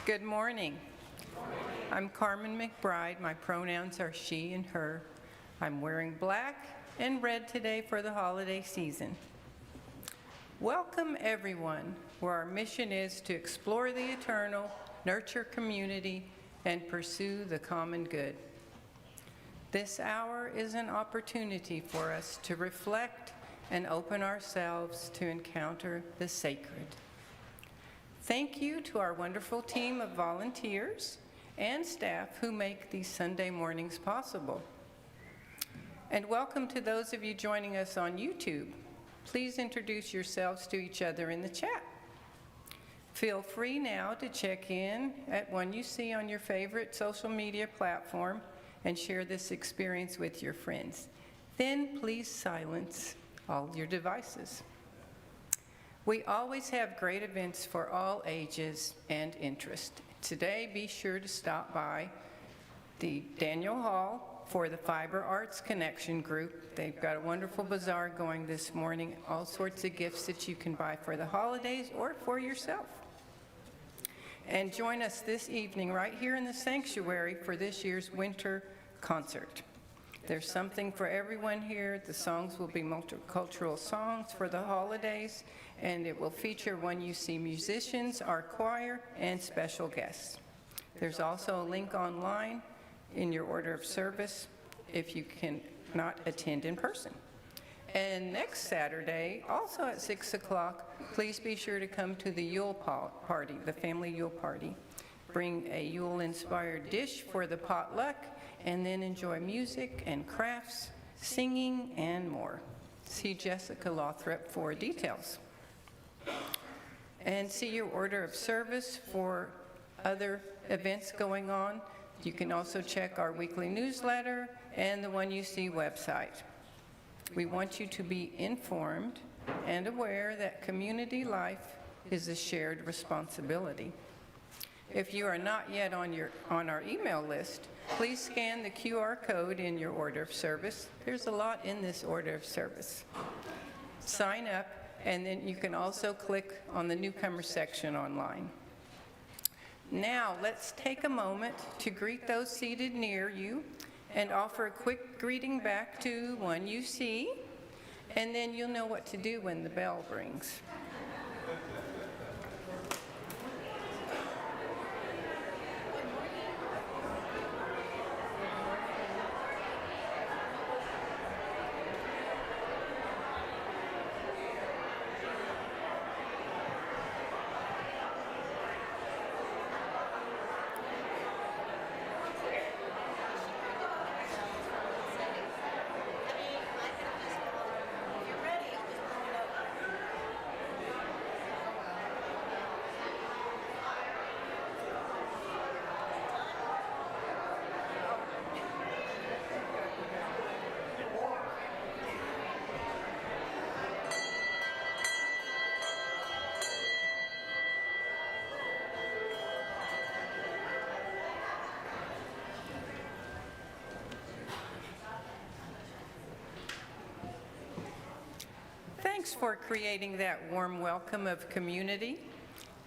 Good morning. I'm Carmen McBride. My pronouns are she and her. I'm wearing black and red today for the holiday season. Welcome everyone, where our mission is to explore the eternal, nurture community, and pursue the common good. This hour is an opportunity for us to reflect and open ourselves to encounter the sacred. Thank you to our wonderful team of volunteers and staff who make these Sunday mornings possible. And welcome to those of you joining us on YouTube. Please introduce yourselves to each other in the chat. Feel free now to check in at one you see on your favorite social media platform and share this experience with your friends. Then please silence all your devices. We always have great events for all ages and interest. Today, be sure to stop by the Daniel Hall for the Fiber Arts Connection Group. They've got a wonderful bazaar going this morning, all sorts of gifts that you can buy for the holidays or for yourself. And join us this evening right here in the sanctuary for this year's winter concert. There's something for everyone here. The songs will be multicultural songs for the holidays, and it will feature One You See musicians, our choir, and special guests. There's also a link online in your order of service if you cannot attend in person. And next Saturday, also at 6 o'clock, please be sure to come to the Yule party, the family Yule party. Bring a Yule-inspired dish for the potluck, and then enjoy music and crafts, singing, and more. See Jessica Lothrop for details. And see your order of service for other events going on. You can also check our weekly newsletter and the One You See website. We want you to be informed and aware that community life is a shared responsibility. If you are not yet on our email list, please scan the QR code in your order of service. There's a lot in this order of service. Sign up, and then you can also click on the newcomer section online. Now, let's take a moment to greet those seated near you and offer a quick greeting back to One You See, and then you'll know what to do when the bell rings. Thanks for creating that warm welcome of community.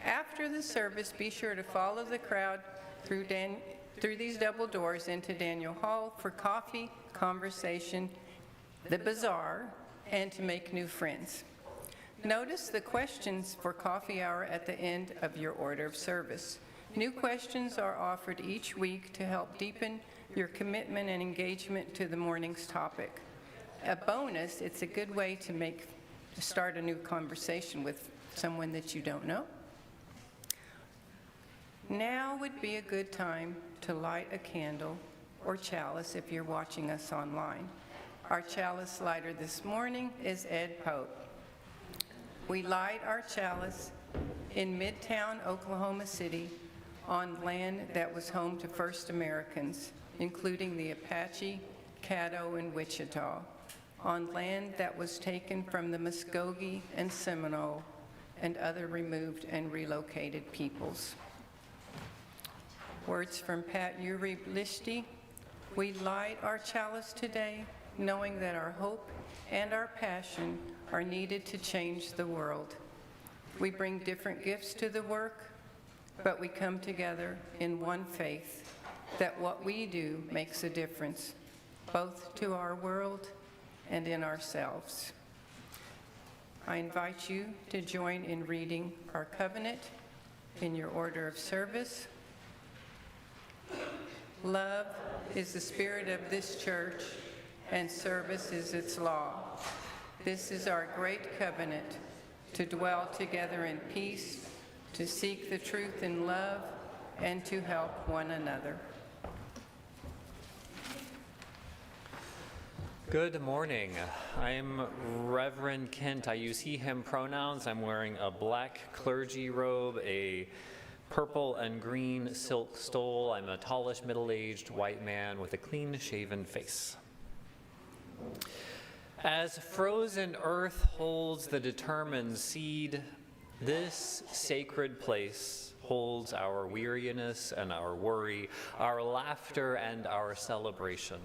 After the service, be sure to follow the crowd through these double doors into Daniel Hall for coffee, conversation, the bazaar, and to make new friends. Notice the questions for coffee hour at the end of your order of service. New questions are offered each week to help deepen your commitment and engagement to the morning's topic. A bonus, it's a good way to start a new conversation with someone that you don't know. Now would be a good time to light a candle or chalice if you're watching us online. Our chalice lighter this morning is Ed Pope. We light our chalice in Midtown, Oklahoma City, on land that was home to first Americans, including the Apache, Caddo, and Wichita, on land that was taken from the Muskogee and Seminole and other removed and relocated peoples. Words from Pat Uriblisti. We light our chalice today, knowing that our hope and our passion are needed to change the world. We bring different gifts to the work, but we come together in one faith that what we do makes a difference, both to our world and in ourselves. I invite you to join in reading our covenant in your order of service. Love is the spirit of this church, and service is its law. This is our great covenant, to dwell together in peace, to seek the truth in love, and to help one another. Good morning. I'm Reverend Kent. I use he, him pronouns. I'm wearing a black clergy robe, a purple and green silk stole. I'm a tallish, middle-aged white man with a clean-shaven face. As frozen earth holds the determined seed, this sacred place holds our weariness and our worry, our laughter and our celebration.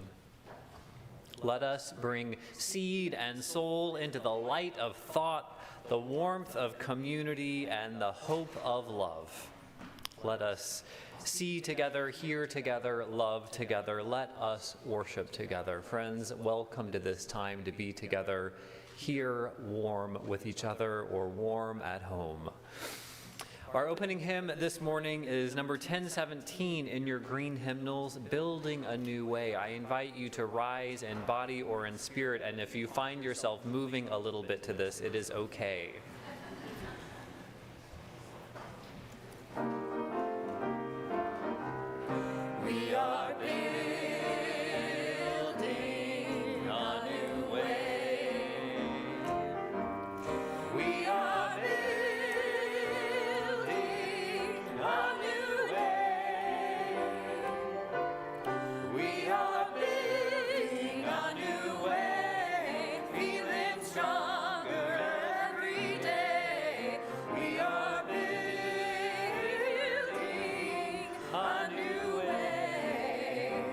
Let us bring seed and soul into the light of thought, the warmth of community, and the hope of love. Let us see together, hear together, love together. Let us worship together. Friends, welcome to this time to be together here, warm with each other, or warm at home. Our opening hymn this morning is number 1017 in your green hymnals, Building a New Way. I invite you to rise in body or in spirit, and if you find yourself moving a little bit to this, it is okay. We are building a new way. We are building a new way. We are building a new way, feeling stronger every day. We are building a new way.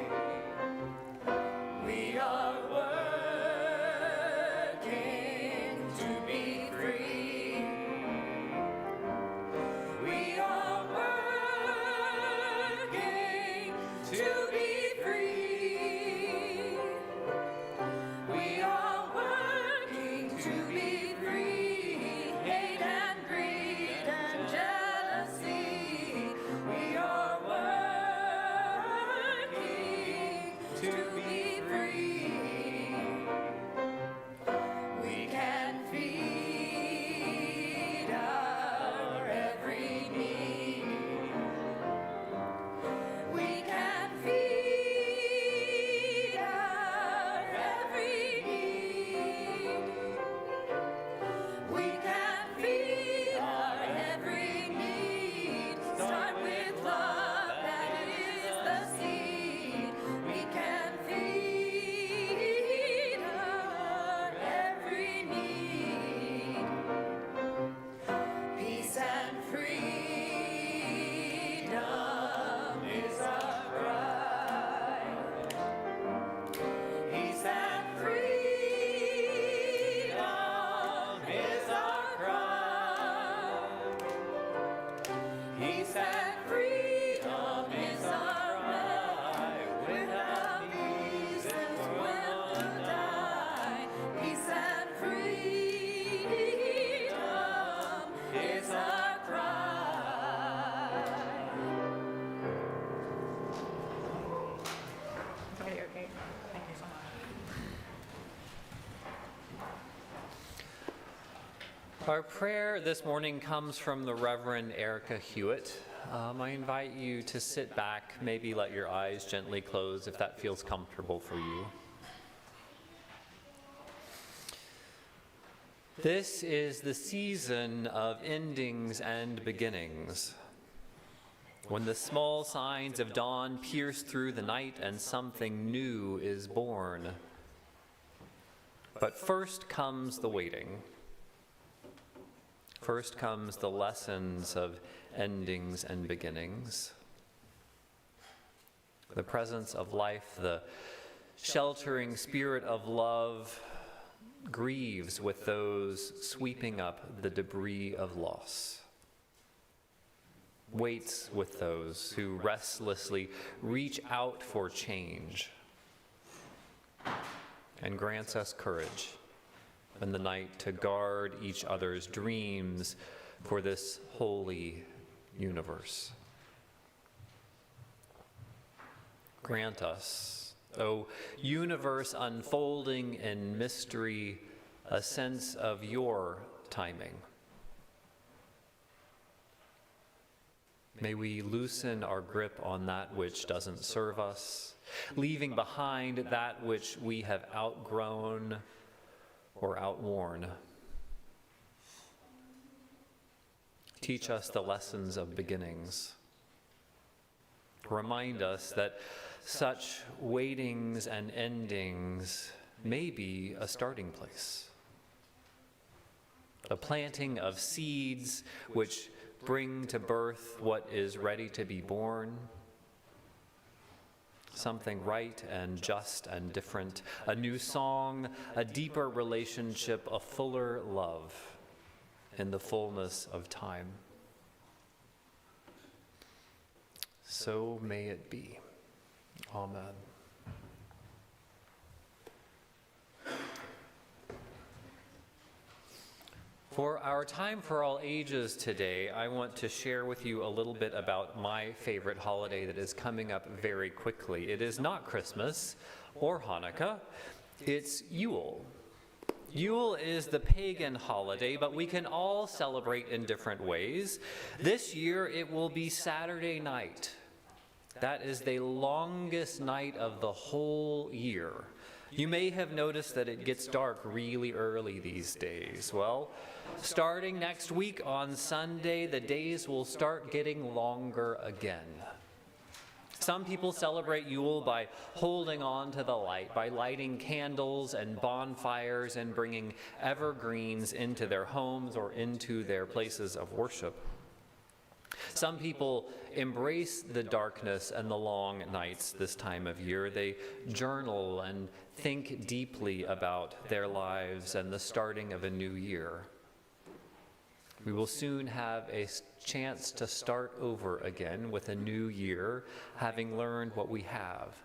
We are working to be free. We are working to be free. We are working to be free. Hate and greed and jealousy. We are working to be free. We can feed our every need. We can feed our every need. We can feed our every need. Start with love, that is the seed. We can feed our every need. Peace and freedom is our cry. Peace and freedom is our cry. Peace and freedom is our cry. Without peace, this world will die. Peace and freedom is our cry. Okay. Thank you so much. Our prayer this morning comes from the Reverend Erica Hewitt. I invite you to sit back, maybe let your eyes gently close if that feels comfortable for you. This is the season of endings and beginnings, when the small signs of dawn pierce through the night and something new is born. But first comes the waiting. First comes the lessons of endings and beginnings. The presence of life, the sheltering spirit of love, grieves with those sweeping up the debris of loss. waits with those who restlessly reach out for change, and grants us courage in the night to guard each other's dreams for this holy universe. Grant us, O universe unfolding in mystery, a sense of your timing. May we loosen our grip on that which doesn't serve us, leaving behind that which we have outgrown or outworn. Teach us the lessons of beginnings. Remind us that such waitings and endings may be a starting place, a planting of seeds which bring to birth what is ready to be born, something right and just and different, a new song, a deeper relationship, a fuller love in the fullness of time. So may it be. Amen. For our Time for All Ages today, I want to share with you a little bit about my favorite holiday that is coming up very quickly. It is not Christmas or Hanukkah, it's Yule. Yule is the pagan holiday, but we can all celebrate in different ways. This year it will be Saturday night. That is the longest night of the whole year. You may have noticed that it gets dark really early these days. Well, starting next week on Sunday, the days will start getting longer again. Some people celebrate Yule by holding on to the light, by lighting candles and bonfires and bringing evergreens into their homes or into their places of worship. Some people embrace the darkness and the long nights this time of year. They journal and think deeply about their lives and the starting of a new year. We will soon have a chance to start over again with a new year, having learned what we have.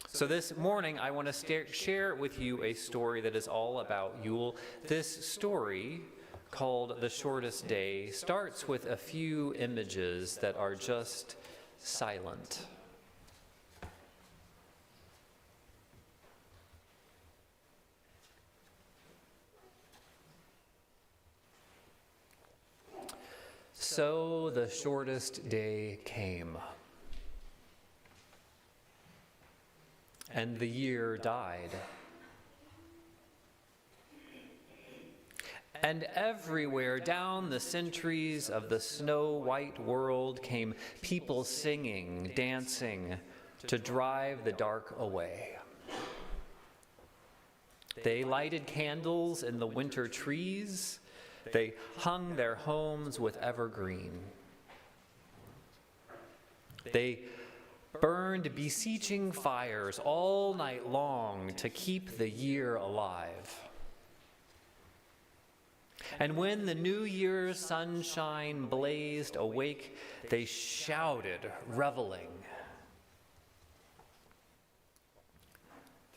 So this morning, I want to share with you a story that is all about Yule. This story, called The Shortest Day, starts with a few images that are just silent. So the shortest day came, and the year died. And everywhere down the centuries of the snow-white world came people singing, dancing, to drive the dark away. They lighted candles in the winter trees. They hung their homes with evergreen. They burned beseeching fires all night long to keep the year alive. And when the New Year's sunshine blazed awake, they shouted, reveling.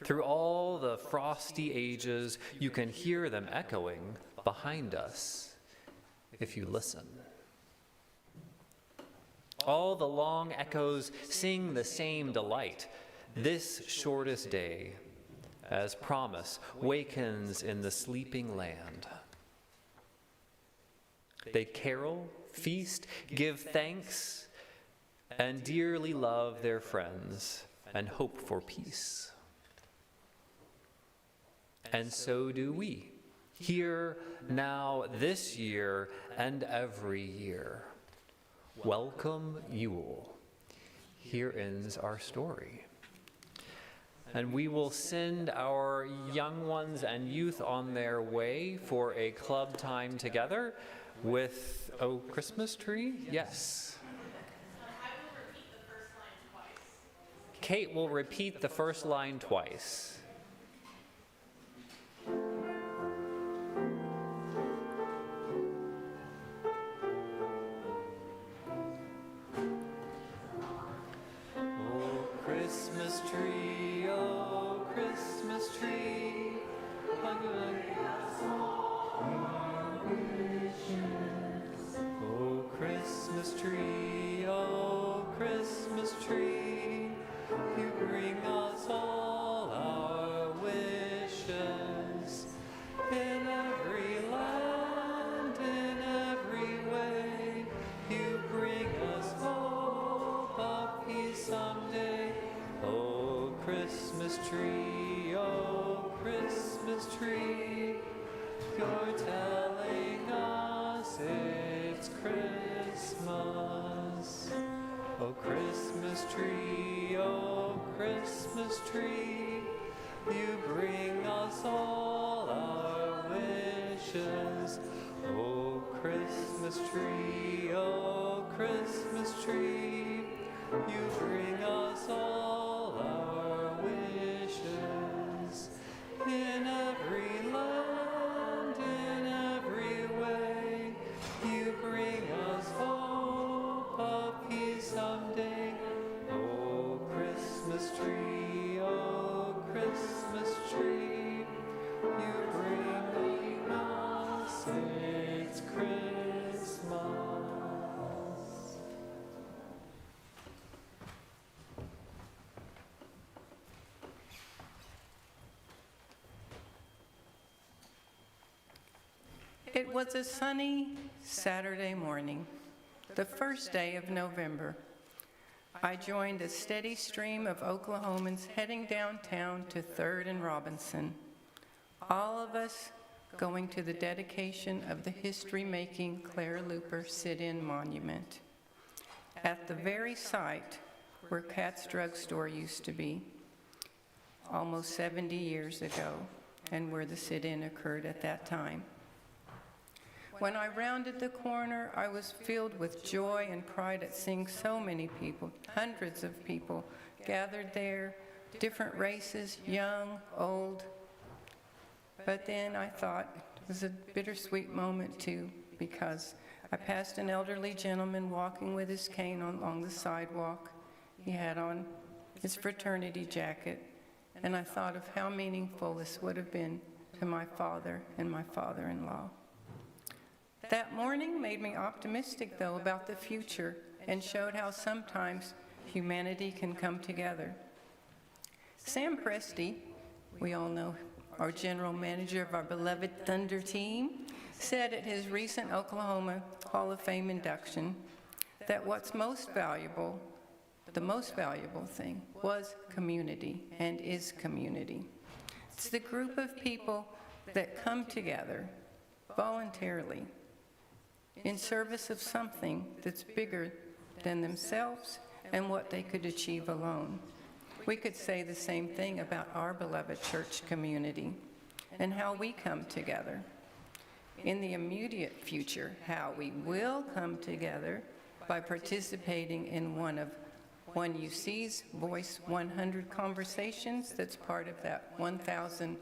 Through all the frosty ages, you can hear them echoing behind us if you listen. All the long echoes sing the same delight. This shortest day, as promise, wakens in the sleeping land. They carol, feast, give thanks, and dearly love their friends and hope for peace. And so do we, here, now, this year, and every year. Welcome, Yule. Here ends our story. And we will send our young ones and youth on their way for a club time together with, Christmas tree? Yes. I will repeat the first line twice. Kate will repeat the first line twice. Christmas tree, oh Christmas tree, you bring us all our wishes. In every land, in every way, you bring us hope of peace someday. Oh Christmas tree, oh Christmas tree, you're telling us it's Christmas. Oh Christmas tree, oh Christmas tree, you bring us all our wishes. Oh Christmas tree, oh Christmas tree, you bring us all our wishes. In every land, in every way, you bring us hope of peace someday. Oh Christmas tree, oh Christmas tree, you bring us, it's Christmas. It was a sunny Saturday morning, the first day of November. I joined a steady stream of Oklahomans heading downtown to 3rd and Robinson, all of us going to the dedication of the history-making Claire Looper sit-in monument at the very site where Kat's Drugstore used to be almost 70 years ago, and where the sit-in occurred at that time. When I rounded the corner, I was filled with joy and pride at seeing so many people, hundreds of people gathered there, different races, young, old. But then I thought it was a bittersweet moment too, because I passed an elderly gentleman walking with his cane along the sidewalk. He had on his fraternity jacket, and I thought of how meaningful this would have been to my father and my father-in-law. That morning made me optimistic, though, about the future, and showed how sometimes humanity can come together. Sam Presti, we all know our general manager of our beloved Thunder team, said at his recent Oklahoma Hall of Fame induction that what's most valuable, the most valuable thing, was community and is community. It's the group of people that come together voluntarily in service of something that's bigger than themselves and what they could achieve alone. We could say the same thing about our beloved church community and how we come together. In the immediate future, how we will come together by participating in one of 1UC's Voice 100 conversations that's part of that 1,000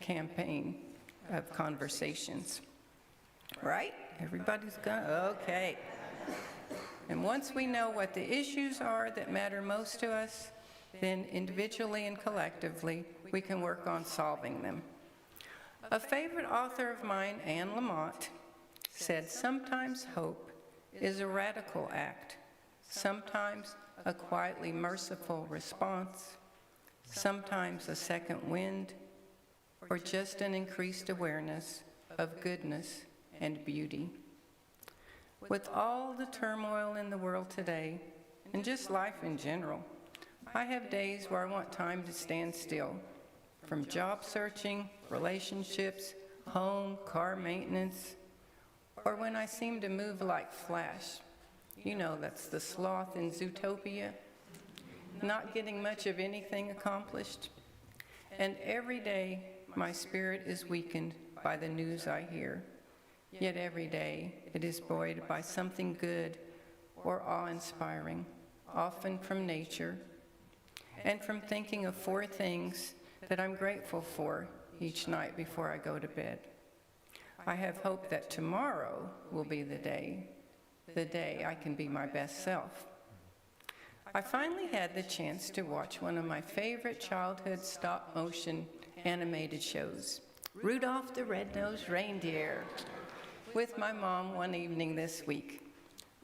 campaign of conversations. Right? Everybody's gone? Okay. And once we know what the issues are that matter most to us, then individually and collectively, we can work on solving them. A favorite author of mine, Anne Lamott, said, "Sometimes hope is a radical act, sometimes a quietly merciful response, sometimes a second wind, or just an increased awareness of goodness and beauty." With all the turmoil in the world today, and just life in general, I have days where I want time to stand still. From job searching, relationships, home, car maintenance, or when I seem to move like Flash. You know, that's the sloth in Zootopia, not getting much of anything accomplished. And every day, my spirit is weakened by the news I hear. Yet every day, it is buoyed by something good or awe-inspiring, often from nature, and from thinking of 4 things that I'm grateful for each night before I go to bed. I have hope that tomorrow will be the day I can be my best self. I finally had the chance to watch one of my favorite childhood stop-motion animated shows, Rudolph the Red-Nosed Reindeer, with my mom one evening this week.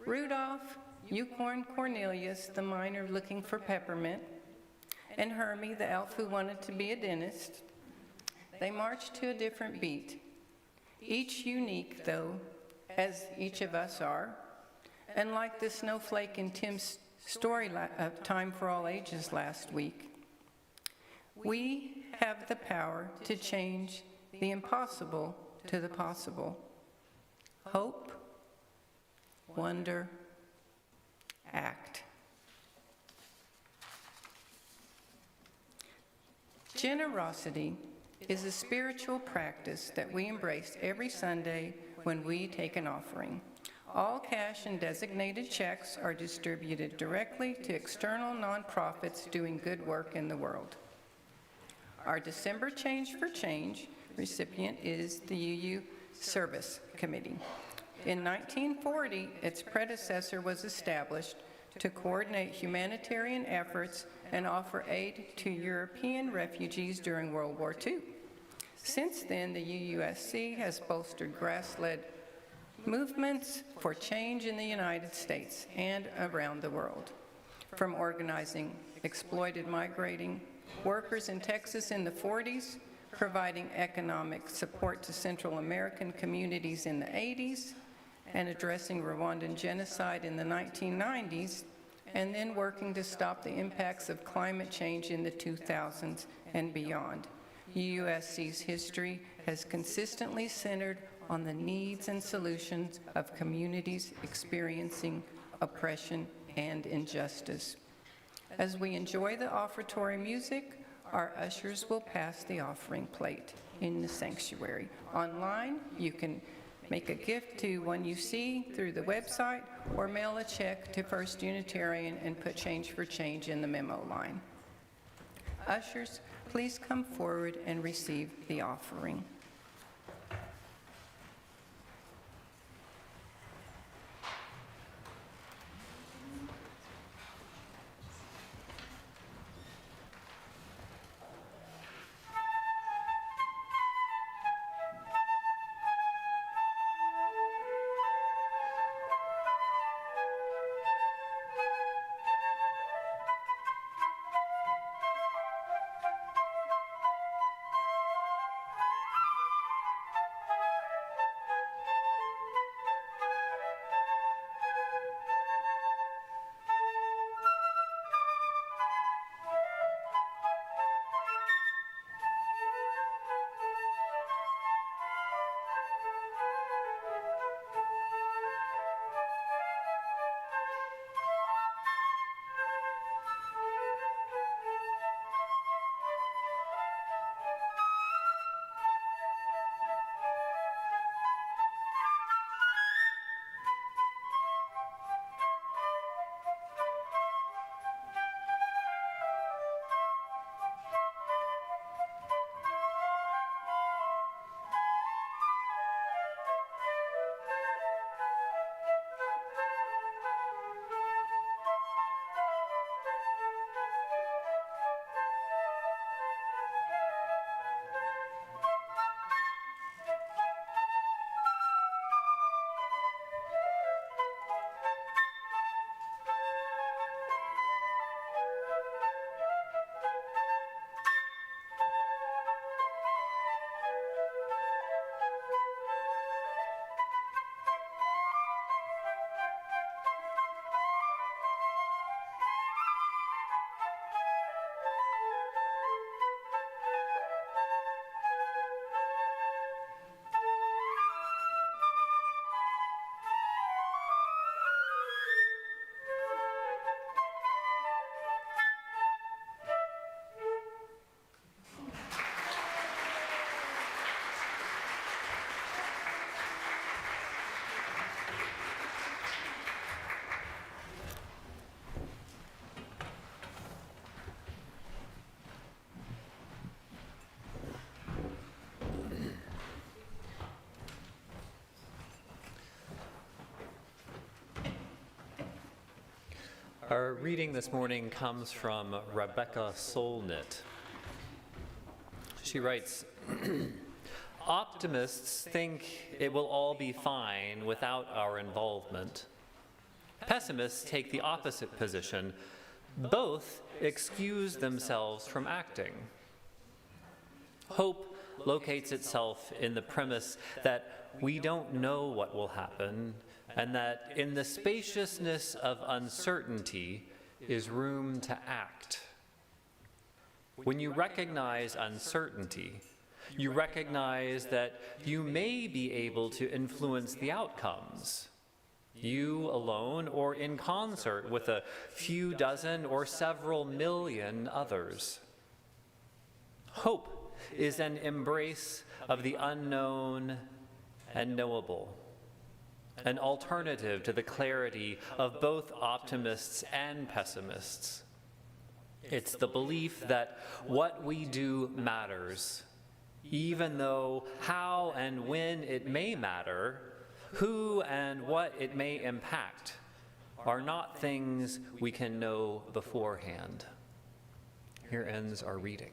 Rudolph, Unicorn Cornelius, the miner looking for peppermint, and Hermie, the elf who wanted to be a dentist. They marched to a different beat, each unique, though, as each of us are. And like the snowflake in Tim's story of Time for All Ages last week, we have the power to change the impossible to the possible. Hope, wonder, act. Generosity is a spiritual practice that we embrace every Sunday when we take an offering. All cash and designated checks are distributed directly to external nonprofits doing good work in the world. Our December Change for Change recipient is the UU Service Committee. In 1940, its predecessor was established to coordinate humanitarian efforts and offer aid to European refugees during World War II. Since then, the UUSC has bolstered grass-led movements for change in the United States and around the world, from organizing exploited migrating workers in Texas in the 40s, providing economic support to Central American communities in the 80s, and addressing Rwandan genocide in the 1990s, and then working to stop the impacts of climate change in the 2000s and beyond. UUSC's history has consistently centered on the needs and solutions of communities experiencing oppression and injustice. As we enjoy the offertory music, our ushers will pass the offering plate in the sanctuary. Online, you can make a gift to one you see through the website or mail a check to First Unitarian and put Change for Change in the memo line. Ushers, please come forward and receive the offering. Our reading this morning comes from Rebecca Solnit. She writes, "Optimists think it will all be fine without our involvement. Pessimists take the opposite position. Both excuse themselves from acting. Hope locates itself in the premise that we don't know what will happen, and that in the spaciousness of uncertainty is room to act. When you recognize uncertainty, you recognize that you may be able to influence the outcomes, you alone or in concert with a few dozen or several million others. Hope is an embrace of the unknown and knowable, an alternative to the clarity of both optimists and pessimists. It's the belief that what we do matters, even though how and when it may matter, who and what it may impact, are not things we can know beforehand. Here ends our reading.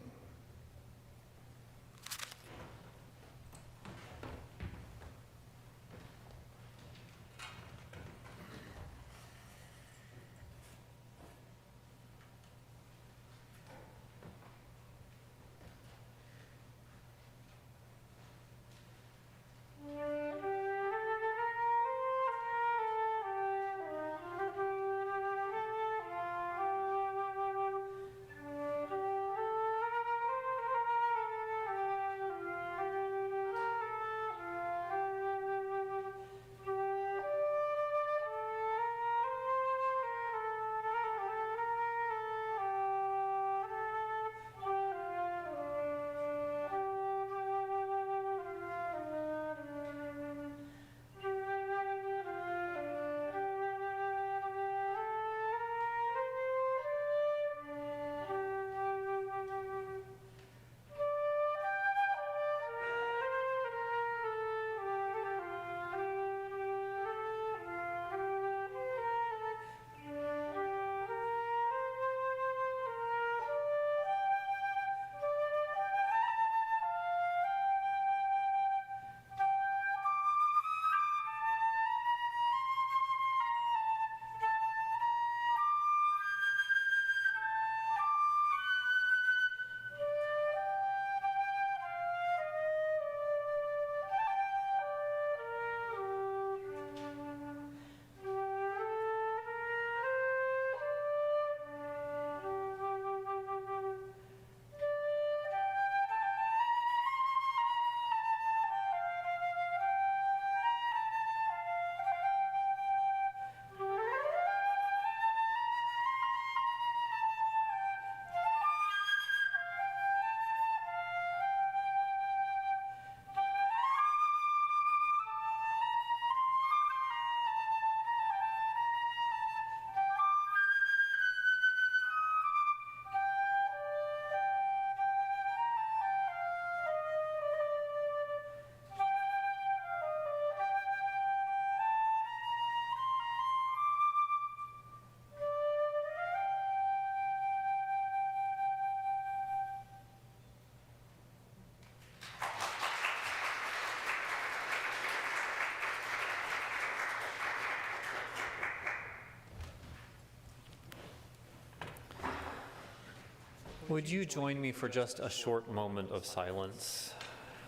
Would you join me for just a short moment of silence?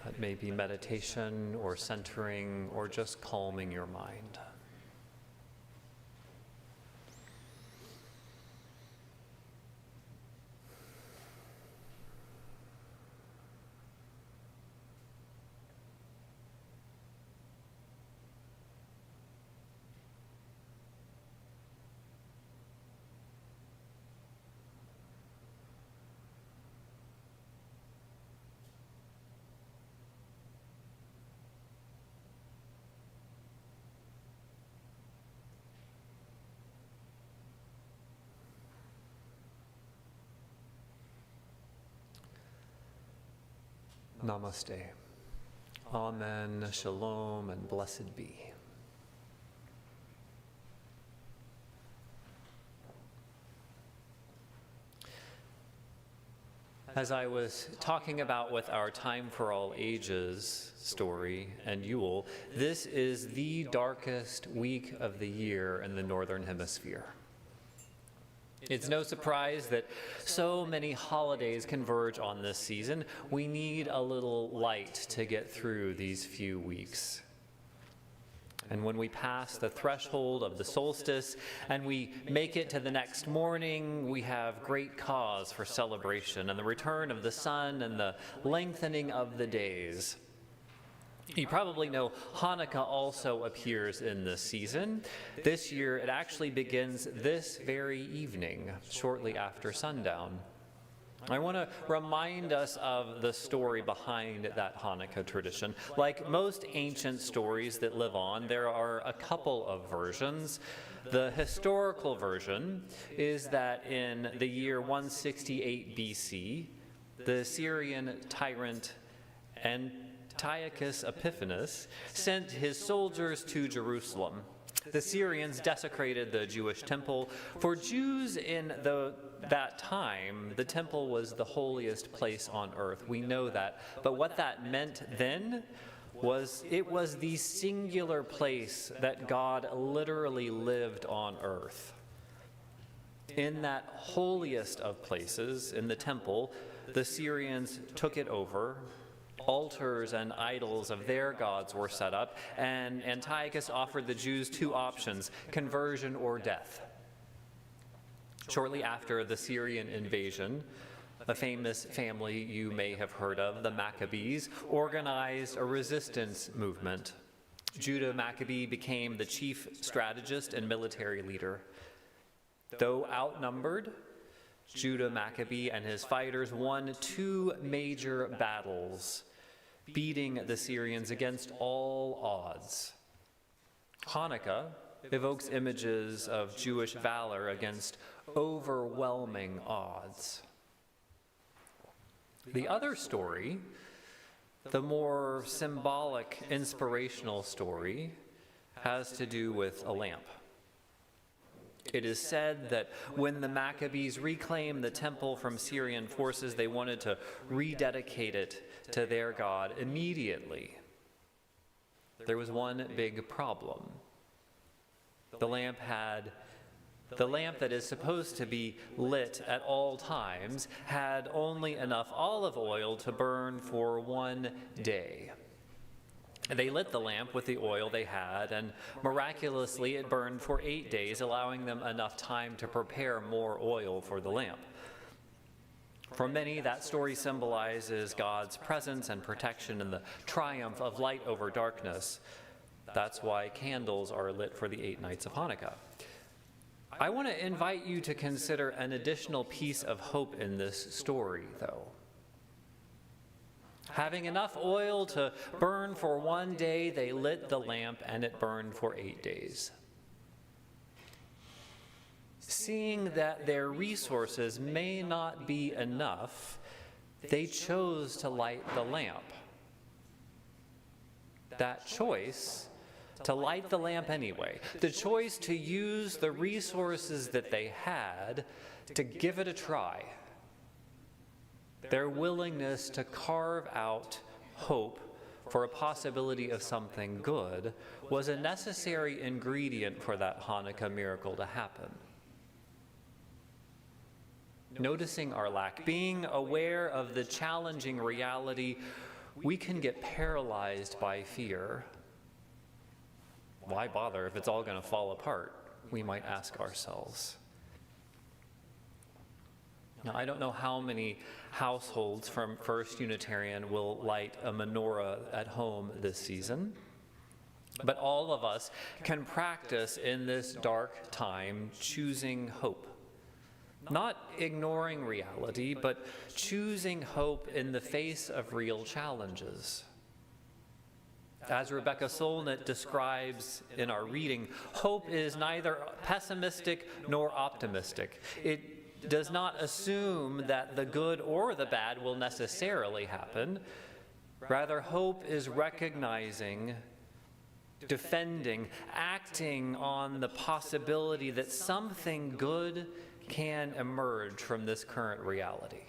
That may be meditation or centering or just calming your mind. Namaste. Amen, shalom, and blessed be. As I was talking about with our Time for All Ages story and Yule, this is the darkest week of the year in the Northern Hemisphere. It's no surprise that so many holidays converge on this season. We need a little light to get through these few weeks. And when we pass the threshold of the solstice and we make it to the next morning, we have great cause for celebration and the return of the sun and the lengthening of the days. You probably know Hanukkah also appears in this season. This year, it actually begins this very evening, shortly after sundown. I want to remind us of the story behind that Hanukkah tradition. Like most ancient stories that live on, there are a couple of versions. The historical version is that in the year 168 BC, the Syrian tyrant Antiochus Epiphanes sent his soldiers to Jerusalem. The Syrians desecrated the Jewish temple. For Jews in that time, the temple was the holiest place on earth. We know that. But what that meant then was it was the singular place that God literally lived on earth. In that holiest of places, in the temple, the Syrians took it over. Altars and idols of their gods were set up, and Antiochus offered the Jews two options, conversion or death. Shortly after the Syrian invasion, a famous family you may have heard of, the Maccabees, organized a resistance movement. Judah Maccabee became the chief strategist and military leader. Though outnumbered, Judah Maccabee and his fighters won two major battles, beating the Syrians against all odds. Hanukkah evokes images of Jewish valor against overwhelming odds. The other story, the more symbolic, inspirational story, has to do with a lamp. It is said that when the Maccabees reclaimed the temple from Syrian forces, they wanted to rededicate it to their God immediately. There was one big problem. The lamp that is supposed to be lit at all times had only enough olive oil to burn for one day. They lit the lamp with the oil they had, and miraculously it burned for 8 days, allowing them enough time to prepare more oil for the lamp. For many, that story symbolizes God's presence and protection and the triumph of light over darkness. That's why candles are lit for the 8 nights of Hanukkah. I want to invite you to consider an additional piece of hope in this story, though. Having enough oil to burn for one day, they lit the lamp and it burned for 8 days. Seeing that their resources may not be enough, they chose to light the lamp. That choice to light the lamp anyway, the choice to use the resources that they had to give it a try, their willingness to carve out hope for a possibility of something good was a necessary ingredient for that Hanukkah miracle to happen. Noticing our lack, being aware of the challenging reality, we can get paralyzed by fear. Why bother if it's all going to fall apart? We might ask ourselves. Now, I don't know how many households from First Unitarian will light a menorah at home this season, but all of us can practice in this dark time choosing hope. Not ignoring reality, but choosing hope in the face of real challenges. As Rebecca Solnit describes in our reading, hope is neither pessimistic nor optimistic. It does not assume that the good or the bad will necessarily happen. Rather, hope is recognizing, defending, acting on the possibility that something good can emerge from this current reality.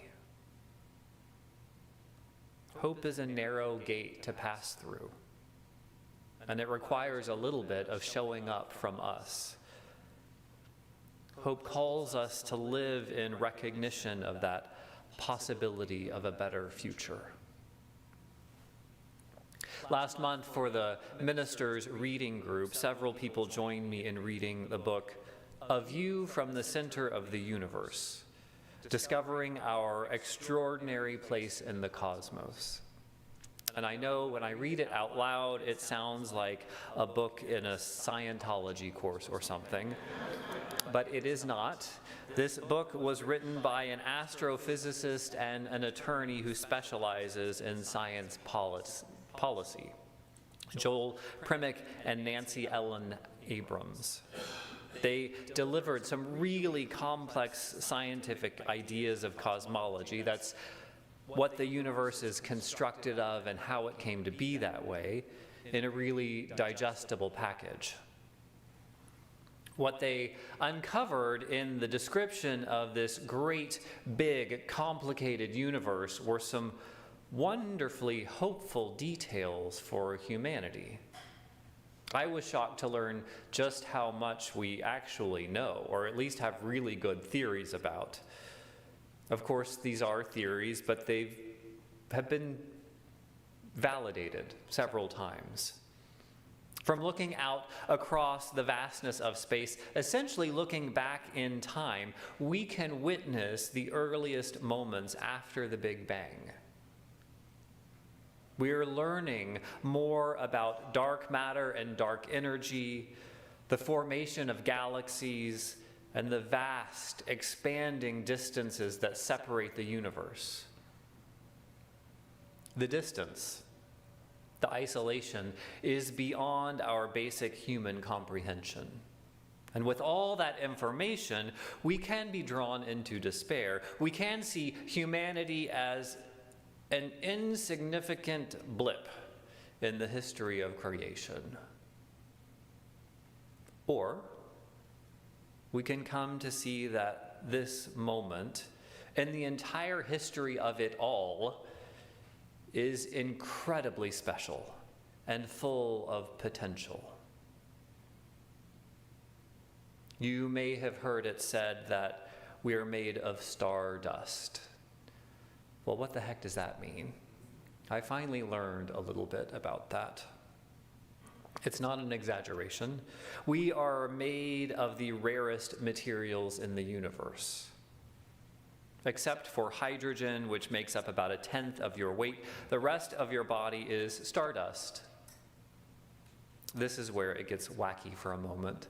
Hope is a narrow gate to pass through, and it requires a little bit of showing up from us. Hope calls us to live in recognition of that possibility of a better future. Last month, for the ministers' reading group, several people joined me in reading the book, A View from the Center of the Universe, Discovering Our Extraordinary Place in the Cosmos. And I know when I read it out loud, it sounds like a book in a Scientology course or something, but it is not. This book was written by an astrophysicist and an attorney who specializes in science policy, Joel Primick and Nancy Ellen Abrams. They delivered some really complex scientific ideas of cosmology. That's what the universe is constructed of and how it came to be that way in a really digestible package. What they uncovered in the description of this great, big, complicated universe were some wonderfully hopeful details for humanity. I was shocked to learn just how much we actually know, or at least have really good theories about. Of course, these are theories, but they have been validated several times. From looking out across the vastness of space, essentially looking back in time, we can witness the earliest moments after the Big Bang. We're learning more about dark matter and dark energy, the formation of galaxies, and the vast, expanding distances that separate the universe. The distance, the isolation, is beyond our basic human comprehension. And with all that information, we can be drawn into despair. We can see humanity as an insignificant blip in the history of creation. Or we can come to see that this moment and the entire history of it all is incredibly special and full of potential. You may have heard it said that we are made of stardust. Well, what the heck does that mean? I finally learned a little bit about that. It's not an exaggeration. We are made of the rarest materials in the universe. Except for hydrogen, which makes up about 1/10 of your weight, the rest of your body is stardust. This is where it gets wacky for a moment.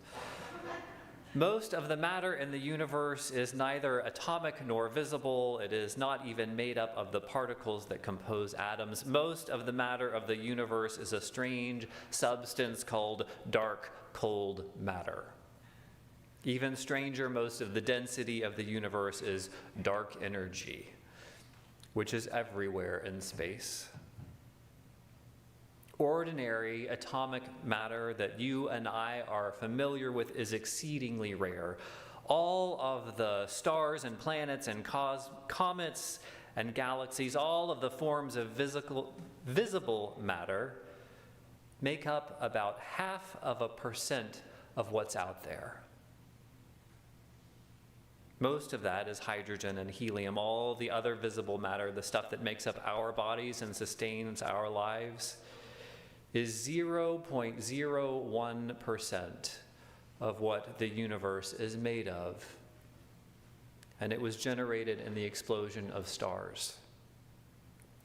Most of the matter in the universe is neither atomic nor visible. It is not even made up of the particles that compose atoms. Most of the matter of the universe is a strange substance called dark, cold matter. Even stranger, most of the density of the universe is dark energy, which is everywhere in space. Ordinary atomic matter that you and I are familiar with is exceedingly rare. All of the stars and planets and comets and galaxies, all of the forms of visible matter make up about 0.5% of what's out there. Most of that is hydrogen and helium. All the other visible matter, the stuff that makes up our bodies and sustains our lives, is 0.01% of what the universe is made of. And it was generated in the explosion of stars.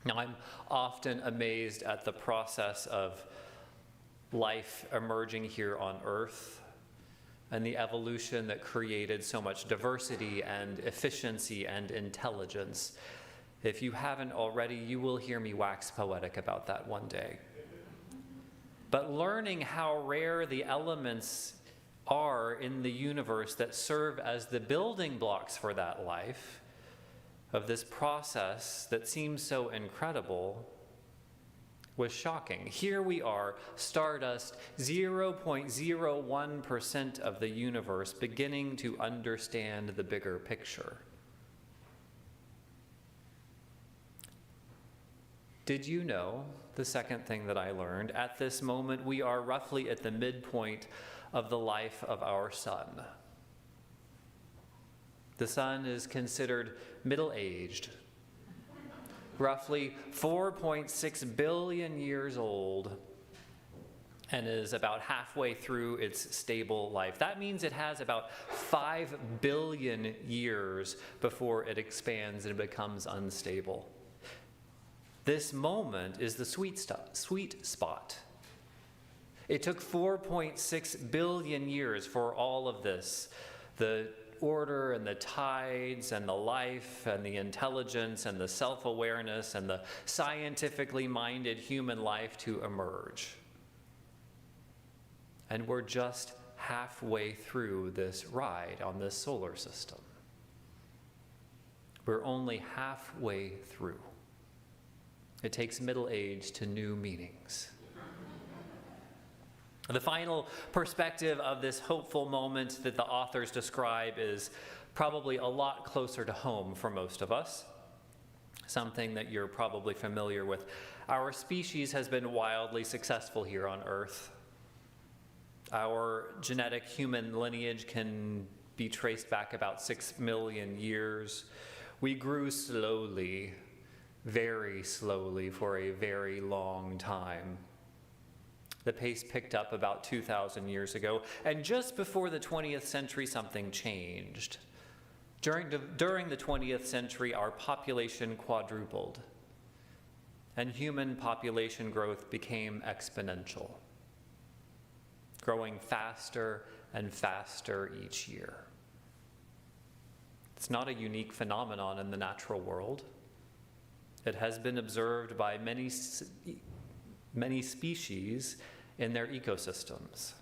Now, I'm often amazed at the process of life emerging here on Earth and the evolution that created so much diversity and efficiency and intelligence. If you haven't already, you will hear me wax poetic about that one day. But learning how rare the elements are in the universe that serve as the building blocks for that life, of this process that seems so incredible, was shocking. Here we are, stardust, 0.01% of the universe, beginning to understand the bigger picture. Did you know, the second thing that I learned, at this moment we are roughly at the midpoint of the life of our sun. The sun is considered middle-aged, roughly 4.6 billion years old, and is about halfway through its stable life. That means it has about 5 billion years before it expands and becomes unstable. This moment is the sweet spot. It took 4.6 billion years for all of this, the order and the tides and the life and the intelligence and the self-awareness and the scientifically minded human life to emerge. And we're just halfway through this ride on this solar system. We're only halfway through. It takes middle age to new meanings. The final perspective of this hopeful moment that the authors describe is probably a lot closer to home for most of us, something that you're probably familiar with. Our species has been wildly successful here on Earth. Our genetic human lineage can be traced back about 6 million years. We grew slowly, very slowly, for a very long time. The pace picked up about 2,000 years ago, and just before the 20th century, something changed. During the 20th century, our population quadrupled, and human population growth became exponential, growing faster and faster each year. It's not a unique phenomenon in the natural world. It has been observed by many species in their ecosystems.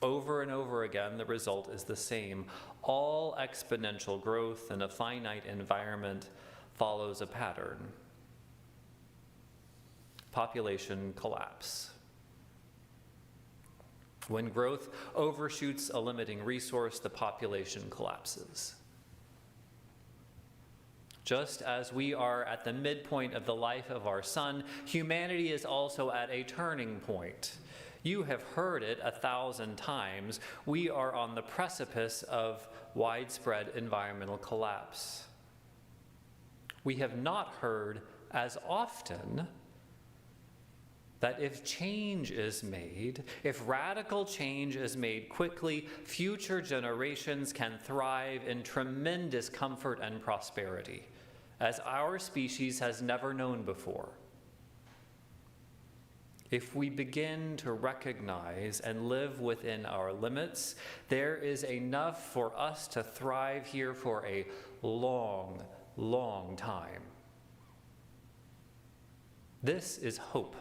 Over and over again, the result is the same. All exponential growth in a finite environment follows a pattern. Population collapse. When growth overshoots a limiting resource, the population collapses. Just as we are at the midpoint of the life of our sun, humanity is also at a turning point. You have heard it 1,000 times. We are on the precipice of widespread environmental collapse. We have not heard as often that if change is made, if radical change is made quickly, future generations can thrive in tremendous comfort and prosperity, as our species has never known before. If we begin to recognize and live within our limits, there is enough for us to thrive here for a long, long time. This is hope,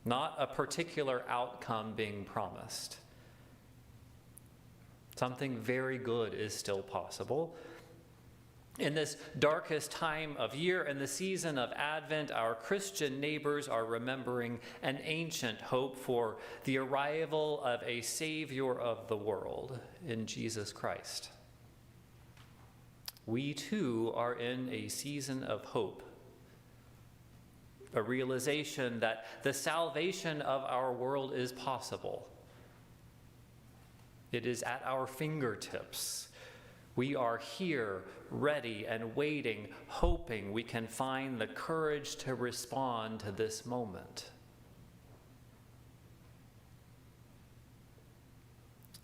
not a particular outcome being promised. Something very good is still possible. In this darkest time of year, in the season of Advent, our Christian neighbors are remembering an ancient hope for the arrival of a Savior of the world in Jesus Christ. We too are in a season of hope, a realization that the salvation of our world is possible. It is at our fingertips. We are here, ready and waiting, hoping we can find the courage to respond to this moment.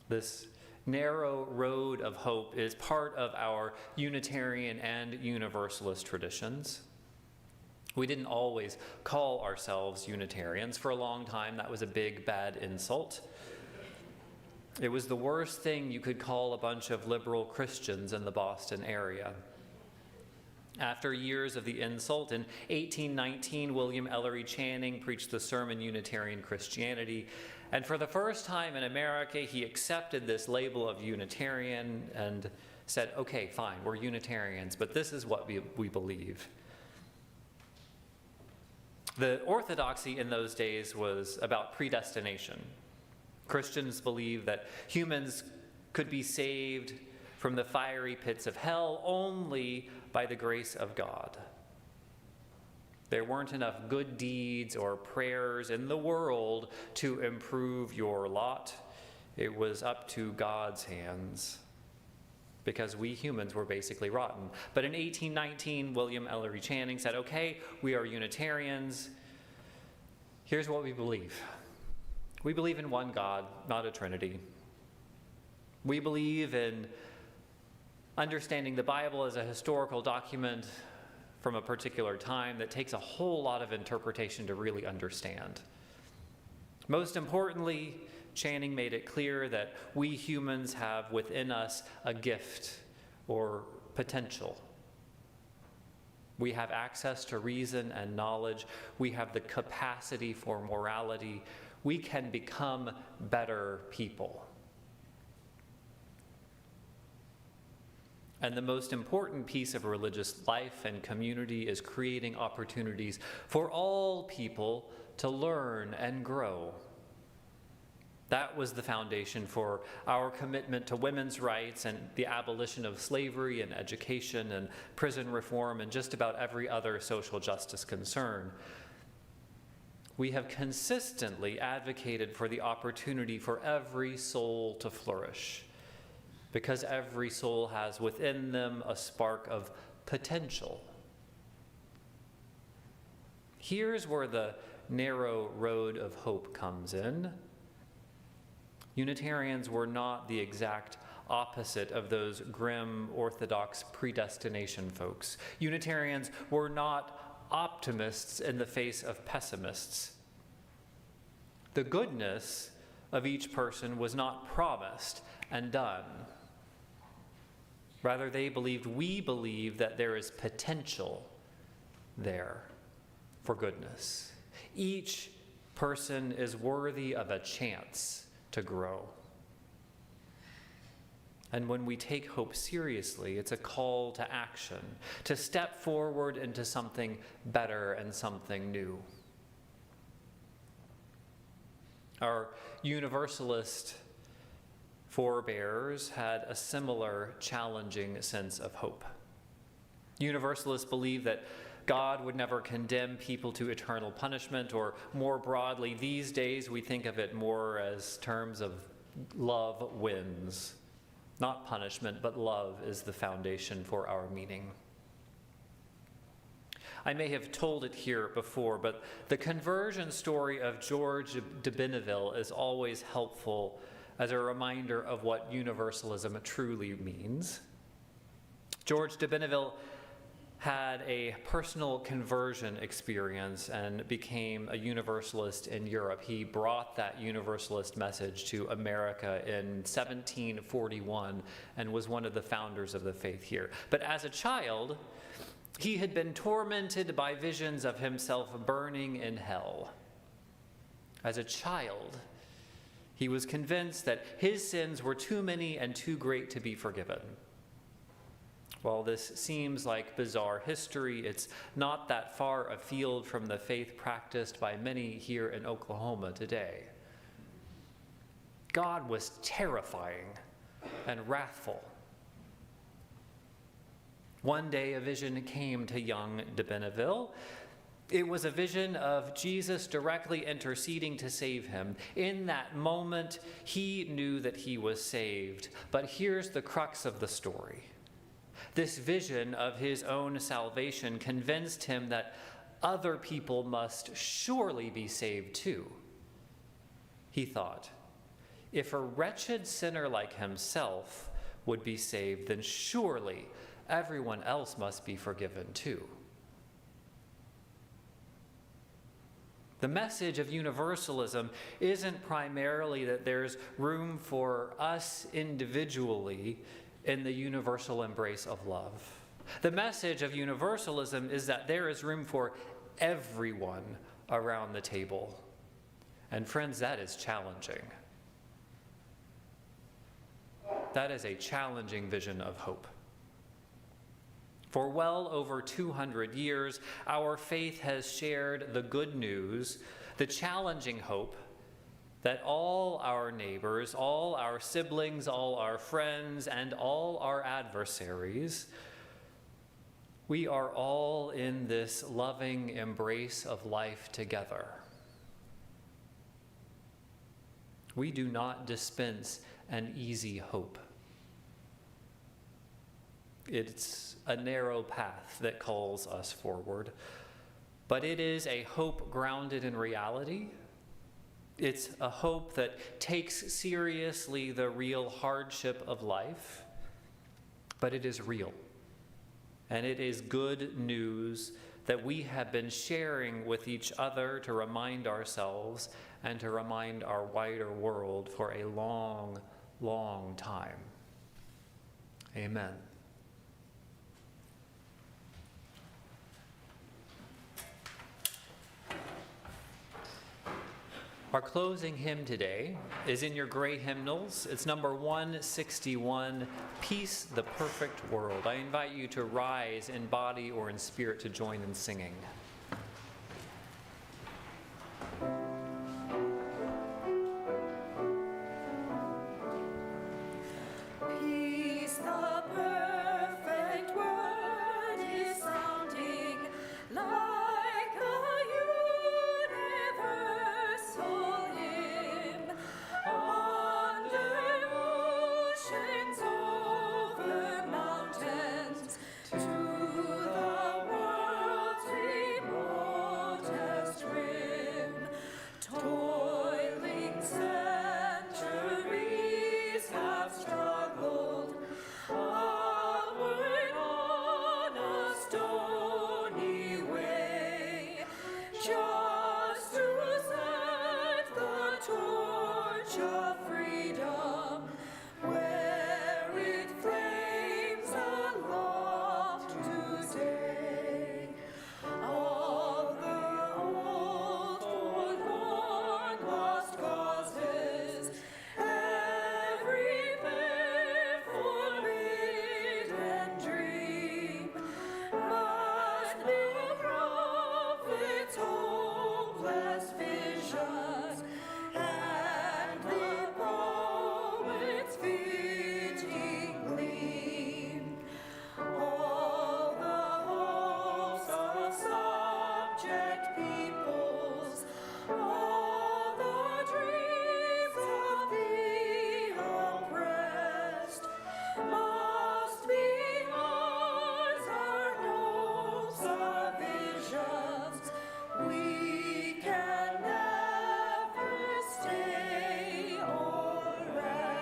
This narrow road of hope is part of our Unitarian and Universalist traditions. We didn't always call ourselves Unitarians. For a long time, that was a big, bad insult. It was the worst thing you could call a bunch of liberal Christians in the Boston area. After years of the insult, in 1819, William Ellery Channing preached the sermon Unitarian Christianity, and for the first time in America, he accepted this label of Unitarian and said, okay, fine, we're Unitarians, but this is what we believe. The orthodoxy in those days was about predestination. Christians believed that humans could be saved from the fiery pits of hell only by the grace of God. There weren't enough good deeds or prayers in the world to improve your lot. It was up to God's hands, because we humans were basically rotten. But in 1819, William Ellery Channing said, okay, we are Unitarians. Here's what we believe. We believe in one God, not a Trinity. We believe in understanding the Bible as a historical document from a particular time that takes a whole lot of interpretation to really understand. Most importantly, Channing made it clear that we humans have within us a gift or potential. We have access to reason and knowledge. We have the capacity for morality. We can become better people. And the most important piece of religious life and community is creating opportunities for all people to learn and grow. That was the foundation for our commitment to women's rights and the abolition of slavery and education and prison reform and just about every other social justice concern. We have consistently advocated for the opportunity for every soul to flourish, because every soul has within them a spark of potential. Here's where the narrow road of hope comes in. Unitarians were not the exact opposite of those grim Orthodox predestination folks. Unitarians were not optimists in the face of pessimists. The goodness of each person was not promised and done. Rather, we believe that there is potential there for goodness. Each person is worthy of a chance to grow. And when we take hope seriously, it's a call to action, to step forward into something better and something new. Our Universalist forebears had a similar challenging sense of hope. Universalists believed that God would never condemn people to eternal punishment, or more broadly, these days we think of it more as terms of love wins. Not punishment, but love is the foundation for our meaning. I may have told it here before, but the conversion story of George de Benneville is always helpful as a reminder of what universalism truly means. George de Benneville had a personal conversion experience and became a Universalist in Europe. He brought that Universalist message to America in 1741 and was one of the founders of the faith here. But as a child, he had been tormented by visions of himself burning in hell. As a child, he was convinced that his sins were too many and too great to be forgiven. While this seems like bizarre history, it's not that far afield from the faith practiced by many here in Oklahoma today. God was terrifying and wrathful. One day a vision came to young de Benneville. It was a vision of Jesus directly interceding to save him. In that moment, he knew that he was saved. But here's the crux of the story. This vision of his own salvation convinced him that other people must surely be saved too. He thought, if a wretched sinner like himself would be saved, then surely everyone else must be forgiven too. The message of universalism isn't primarily that there's room for us individually in the universal embrace of love. The message of universalism is that there is room for everyone around the table. And friends, that is challenging. That is a challenging vision of hope. For well over 200 years, our faith has shared the good news, the challenging hope, that all our neighbors, all our siblings, all our friends, and all our adversaries We are all in this loving embrace of life together. We do not dispense an easy hope. It's a narrow path that calls us forward, but it is a hope grounded in reality. It's a hope that takes seriously the real hardship of life, but it is real. And it is good news that we have been sharing with each other to remind ourselves and to remind our wider world for a long, long time. Amen. Our closing hymn today is in your gray hymnals. It's number 161, Peace, the Perfect World. I invite you to rise in body or in spirit to join in singing. Peace, the perfect word is sounding like a universal hymn. Under oceans, over mountains, to the world's remotest rim. Toiling centuries have struggled onward on a stony way, just to set the torch of freedom where it flames aloft today. All the old forlorn lost causes, every fair forbidden dream, must be prophets' hopeless visions, and the poet's fitting gleam. All the hopes of subject peoples, all the dreams of the oppressed, must be ours, our hopes, our visions. We can never stay or rest.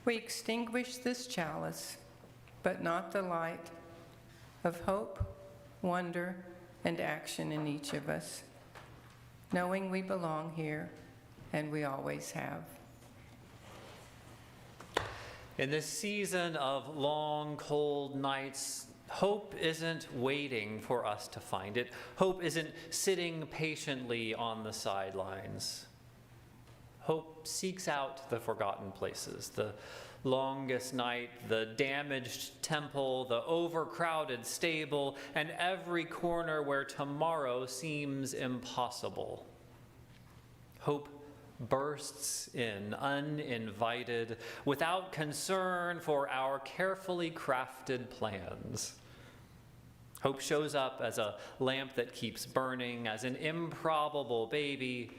We extinguish this chalice, but not the light of hope, wonder, and action in each of us, knowing we belong here, and we always have. In this season of long, cold nights, hope isn't waiting for us to find it. Hope isn't sitting patiently on the sidelines. Hope seeks out the forgotten places, the longest night, the damaged temple, the overcrowded stable, and every corner where tomorrow seems impossible. Hope bursts in uninvited, without concern for our carefully crafted plans. Hope shows up as a lamp that keeps burning, as an improbable baby.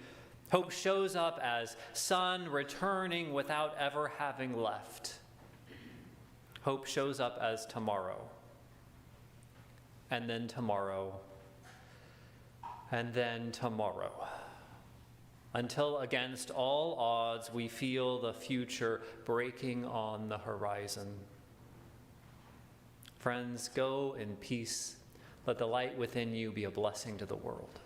Hope shows up as sun returning without ever having left. Hope shows up as tomorrow, and then tomorrow, and then tomorrow, until against all odds we feel the future breaking on the horizon. Friends, go in peace. Let the light within you be a blessing to the world.